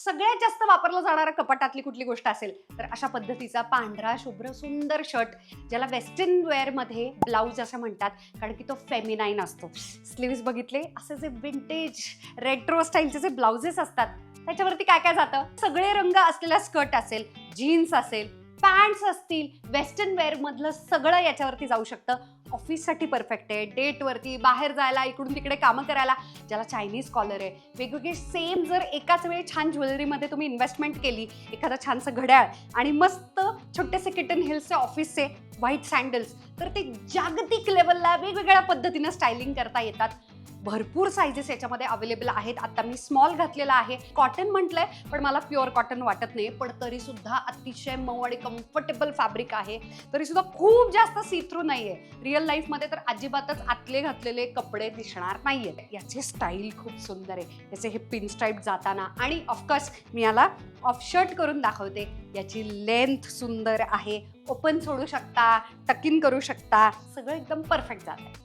सगळ्यात जास्त वापरलं जाणारं कपाटातली कुठली गोष्ट असेल तर अशा पद्धतीचा पांढरा शुभ्र सुंदर शर्ट, ज्याला वेस्टर्न वेअरमध्ये ब्लाऊज असं म्हणतात, कारण की तो फेमिनाईन असतो. स्लीव्स बघितले, असे जे विंटेज रेट्रो स्टाईलचे जे ब्लाउजेस असतात त्याच्यावरती काय काय जातं, सगळे रंग असलेला स्कर्ट असेल, जीन्स असेल, पॅन्ट्स असतील, वेस्टर्न वेअर मधलं सगळं याच्यावरती जाऊ शकतं. ऑफिससाठी परफेक्ट आहे, डेटवरती, बाहेर जायला, इकडून तिकडे कामं करायला, ज्याला चायनीज कॉलर आहे, वेगवेगळे सेम जर एकाच वेळी छान ज्वेलरीमध्ये तुम्ही इन्व्हेस्टमेंट केली, एखादं छानसं घड्याळ आणि मस्त छोटेसे किटन हिल्सचे ऑफिसचे व्हाईट सँडल्स, तर ते जागतिक लेवलला वेगवेगळ्या पद्धतीनं स्टायलिंग करता येतात. भरपूर सायझेस याच्यामध्ये अवेलेबल आहेत. आता मी स्मॉल घातलेला आहे, कॉटन म्हटलंय पण मला प्युअर कॉटन वाटत नाही, पण तरी सुद्धा अतिशय मऊ आणि कम्फर्टेबल फॅब्रिक आहे. तरी सुद्धा खूप जास्त सी थ्रू नाहीये. रिअल लाईफ मध्ये तर अजिबातच आतले घातलेले कपडे दिसणार नाहीये. याचे स्टाईल खूप सुंदर आहे, याचे हे पिन स्ट्राइप जाताना, आणि ऑफकोर्स मी याला ऑफ शर्ट करून दाखवते. याची लेंथ सुंदर आहे, ओपन सोडू शकता, टक इन करू शकता, सगळं एकदम परफेक्ट जात आहे.